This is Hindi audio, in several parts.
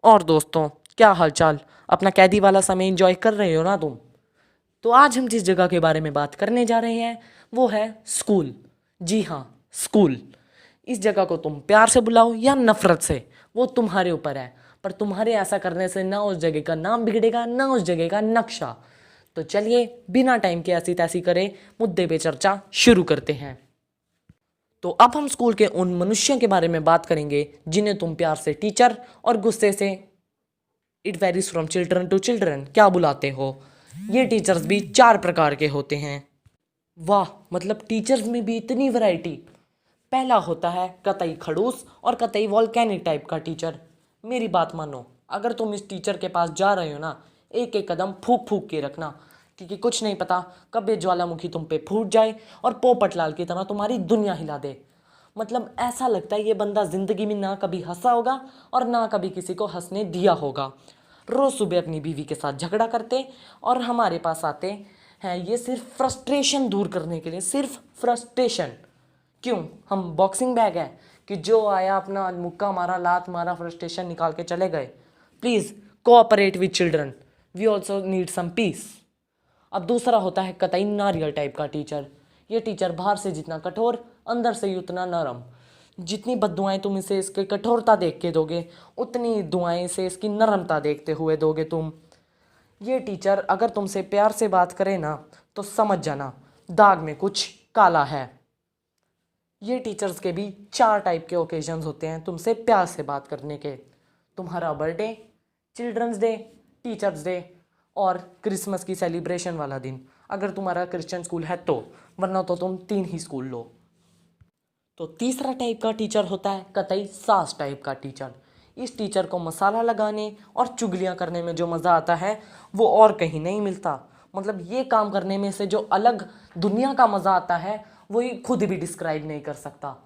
और दोस्तों, क्या हालचाल। अपना कैदी वाला समय एंजॉय कर रहे हो ना तुम। तो आज हम जिस जगह के बारे में बात करने जा रहे हैं वो है स्कूल। जी हाँ, स्कूल। इस जगह को तुम प्यार से बुलाओ या नफरत से, वो तुम्हारे ऊपर है। पर तुम्हारे ऐसा करने से ना उस जगह का नाम बिगड़ेगा ना उस जगह का नक्शा। तो चलिए बिना टाइम के ऐसी तैसी करे मुद्दे पे चर्चा शुरू करते हैं। तो अब हम स्कूल के उन मनुष्यों के बारे में बात करेंगे जिन्हें तुम प्यार से टीचर और गुस्से से it varies from children to children क्या बुलाते हो। ये टीचर्स भी चार प्रकार के होते हैं। वाह, मतलब टीचर्स में भी इतनी वैरायटी। पहला होता है कतई खड़ूस और कतई वॉल्केनिक टाइप का टीचर। मेरी बात मानो, अगर तुम इस टीचर के पास जा रहे हो ना, एक एक कदम फूक फूक के रखना, क्योंकि कुछ नहीं पता कब ये ज्वालामुखी तुम पे फूट जाए और पोपट लाल की तरह तुम्हारी दुनिया हिला दे। मतलब ऐसा लगता है ये बंदा जिंदगी में ना कभी हंसा होगा और ना कभी किसी को हंसने दिया होगा। रोज सुबह अपनी बीवी के साथ झगड़ा करते और हमारे पास आते हैं ये सिर्फ फ्रस्ट्रेशन दूर करने के लिए, सिर्फ फ्रस्ट्रेशन। क्यों, हम बॉक्सिंग बैग है कि जो आया अपना मुक्का मारा, लात मारा, फ्रस्ट्रेशन निकाल के चले गए। Please cooperate with children, we also need some peace. अब दूसरा होता है कतई नारियल टाइप का टीचर। ये टीचर बाहर से जितना कठोर, अंदर से ही उतना नरम। जितनी बद्दुआएं तुम इसे इसके कठोरता देख के दोगे, उतनी दुआएं इसे इसकी नरमता देखते हुए दोगे तुम। ये टीचर अगर तुमसे प्यार से बात करे ना, तो समझ जाना दाग में कुछ काला है। ये टीचर्स के भी चार टाइप के ओकेजन्स होते हैं तुमसे प्यार से बात करने के। तुम्हारा birthday, children's day, teachers day और क्रिसमस की सेलिब्रेशन वाला दिन, अगर तुम्हारा क्रिश्चियन स्कूल है तो। वरना तो तुम तीन ही स्कूल लो। तो तीसरा टाइप का टीचर होता है कतई सास टाइप का टीचर। इस टीचर को मसाला लगाने और चुगलियां करने में जो मज़ा आता है वो और कहीं नहीं मिलता। मतलब ये काम करने में से जो अलग दुनिया का मज़ा आता है वो ये खुद भी डिस्क्राइब नहीं कर सकता।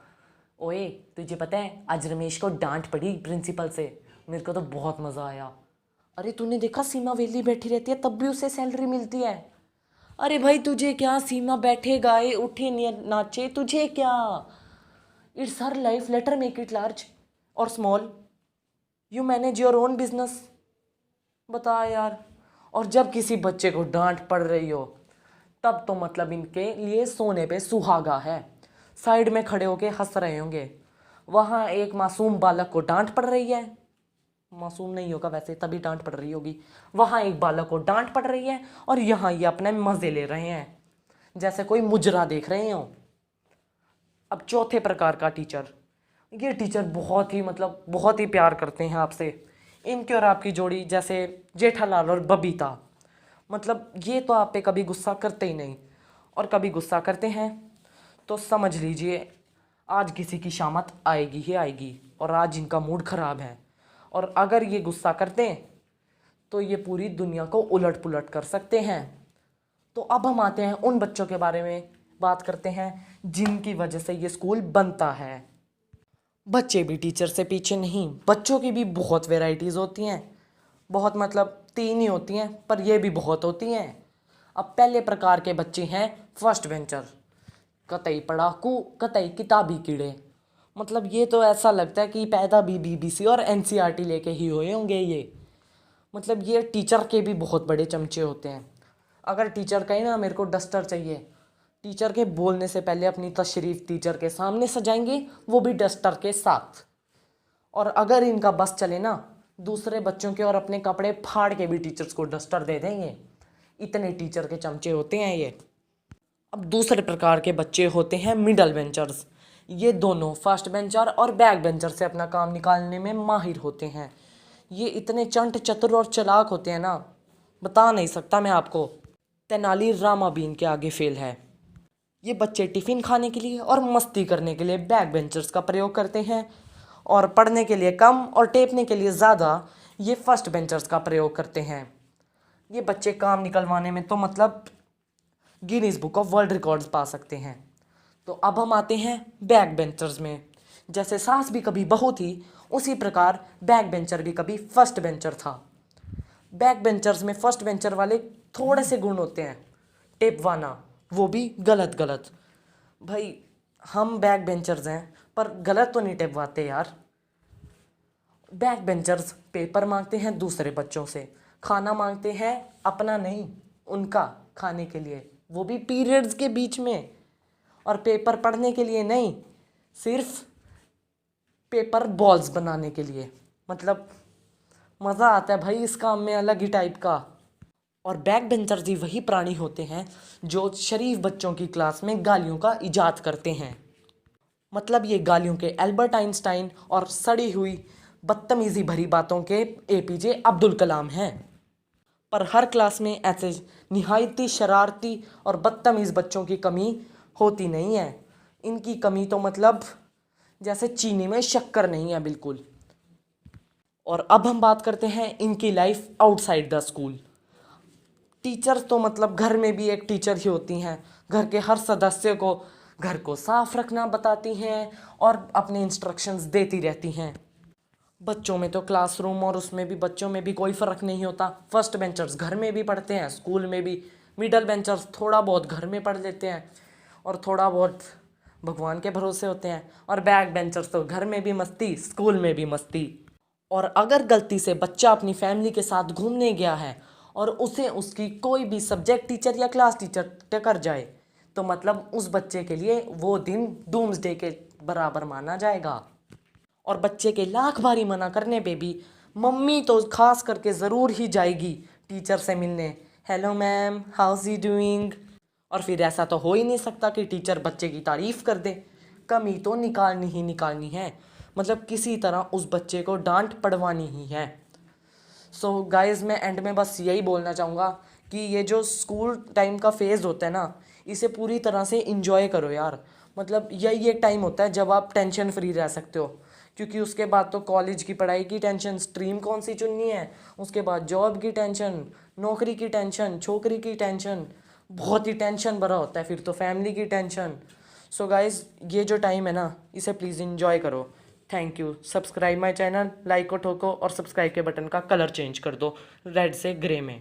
ओए, तुझे पता है आज रमेश को डांट पड़ी प्रिंसिपल से, मेरे को तो बहुत मज़ा आया। अरे तूने देखा सीमा वेली बैठी रहती है तब भी उसे सैलरी मिलती है। अरे भाई तुझे क्या, सीमा बैठे गाए उठे नाचे, तुझे क्या। It's her life, let her make it large और small, you manage your own business. बता यार। और जब किसी बच्चे को डांट पड़ रही हो तब तो मतलब इनके लिए सोने पे सुहागा है। साइड में खड़े होके हंस रहे होंगे। वहाँ एक मासूम बालक को डांट पड़ रही है, मासूम नहीं होगा वैसे तभी डांट पड़ रही होगी। वहाँ एक बालक को डांट पड़ रही है और यहाँ ये अपने मज़े ले रहे हैं जैसे कोई मुजरा देख रहे हो। अब चौथे प्रकार का टीचर, ये टीचर बहुत ही मतलब बहुत ही प्यार करते हैं आपसे। इनकी और आपकी जोड़ी जैसे जेठालाल और बबीता। मतलब ये तो आप पे कभी गुस्सा करते ही नहीं, और कभी गुस्सा करते हैं तो समझ लीजिए आज किसी की शामत आएगी ही आएगी और आज इनका मूड खराब है। और अगर ये गुस्सा करते हैं तो ये पूरी दुनिया को उलट पुलट कर सकते हैं। तो अब हम आते हैं उन बच्चों के बारे में बात करते हैं जिनकी वजह से ये स्कूल बनता है। बच्चे भी टीचर से पीछे नहीं, बच्चों की भी बहुत वेराइटीज़ होती हैं। बहुत मतलब तीन ही होती हैं पर ये भी बहुत होती हैं। अब पहले प्रकार के बच्चे हैं फर्स्ट बेंचर, कतई पढ़ाकू कतई किताबी कीड़े। मतलब ये तो ऐसा लगता है कि पैदा भी बीबीसी और एनसीईआरटी लेके ही हुए होंगे ये। मतलब ये टीचर के भी बहुत बड़े चमचे होते हैं। अगर टीचर कहे ना मेरे को डस्टर चाहिए, टीचर के बोलने से पहले अपनी तशरीफ टीचर के सामने सजाएंगे, वो भी डस्टर के साथ। और अगर इनका बस चले ना, दूसरे बच्चों के और अपने कपड़े फाड़ के भी टीचर्स को डस्टर दे देंगे। इतने टीचर के चमचे होते हैं ये। अब दूसरे प्रकार के बच्चे होते हैं मिडल बेंचर्स। ये दोनों फर्स्ट बेंचर और बैक बेंचर से अपना काम निकालने में माहिर होते हैं। ये इतने चंट चतुर और चालाक होते हैं ना, बता नहीं सकता मैं आपको। तेनाली रामा भी इनके आगे फेल है। ये बच्चे टिफ़िन खाने के लिए और मस्ती करने के लिए बैक बेंचर्स का प्रयोग करते हैं, और पढ़ने के लिए कम और टेपने के लिए ज़्यादा ये फर्स्ट बेंचर्स का प्रयोग करते हैं। ये बच्चे काम निकलवाने में तो मतलब Guinness book of world records पा सकते हैं। तो अब हम आते हैं बैक बेंचर्स में। जैसे सास भी कभी बहू थी, उसी प्रकार बैक बेंचर भी कभी फर्स्ट बेंचर था। बैक बेंचर्स में फर्स्ट बेंचर वाले थोड़े से गुण होते हैं, टिपवाना, वो भी गलत गलत। भाई हम बैक बेंचर्स हैं पर गलत तो नहीं टिपवाते यार। बैक बेंचर्स पेपर मांगते हैं दूसरे बच्चों से, खाना मांगते हैं अपना नहीं उनका खाने के लिए, वो भी पीरियड्स के बीच में, और पेपर पढ़ने के लिए नहीं, सिर्फ पेपर बॉल्स बनाने के लिए। मतलब मज़ा आता है भाई इस काम में अलग ही टाइप का। और बैक बेंचर्स ही वही प्राणी होते हैं जो शरीफ बच्चों की क्लास में गालियों का इजाद करते हैं। मतलब ये गालियों के एल्बर्ट आइंस्टाइन और सड़ी हुई बदतमीज़ी भरी बातों के एपीजे अब्दुल कलाम हैं। पर हर क्लास में ऐसे निहायती शरारती और बदतमीज़ बच्चों की कमी होती नहीं है। इनकी कमी तो मतलब जैसे चीनी में शक्कर नहीं है बिल्कुल। और अब हम बात करते हैं इनकी life outside the school. Teachers तो मतलब घर में भी एक टीचर ही होती हैं, घर के हर सदस्य को घर को साफ रखना बताती हैं और अपने इंस्ट्रक्शंस देती रहती हैं। बच्चों में तो क्लासरूम और उसमें भी बच्चों में भी कोई फ़र्क नहीं होता। फर्स्ट बेंचर्स घर में भी पढ़ते हैं, स्कूल में भी। मिडल बेंचर्स थोड़ा बहुत घर में पढ़ लेते हैं और थोड़ा बहुत भगवान के भरोसे होते हैं। और बैक बेंचर्स तो घर में भी मस्ती, स्कूल में भी मस्ती। और अगर गलती से बच्चा अपनी फैमिली के साथ घूमने गया है और उसे उसकी कोई भी सब्जेक्ट टीचर या क्लास टीचर टकर जाए, तो मतलब उस बच्चे के लिए वो दिन डूम्सडे के बराबर माना जाएगा। और बच्चे के लाख बारी मना करने पे भी मम्मी तो खास करके ज़रूर ही जाएगी टीचर से मिलने। Hello ma'am, house you doing. और फिर ऐसा तो हो ही नहीं सकता कि टीचर बच्चे की तारीफ़ कर दे। कमी तो निकालनी ही निकालनी है, मतलब किसी तरह उस बच्चे को डांट पड़वानी ही है। सो गाइस, मैं एंड में बस यही बोलना चाहूँगा कि ये जो स्कूल टाइम का फेज़ होता है ना, इसे पूरी तरह से इंजॉय करो यार। मतलब यही एक टाइम होता है जब आप टेंशन फ्री रह सकते हो, क्योंकि उसके बाद तो कॉलेज की पढ़ाई की टेंशन, स्ट्रीम कौन सी चुननी है, उसके बाद जॉब की टेंशन, नौकरी की टेंशन, छोकरी की टेंशन, बहुत ही टेंशन भरा होता है। फिर तो फैमिली की टेंशन। सो गाइस, ये जो टाइम है ना, इसे प्लीज़ इंजॉय करो। Thank you. Subscribe my channel, like को ठोको और सब्सक्राइब के बटन का कलर चेंज कर दो रेड से ग्रे में।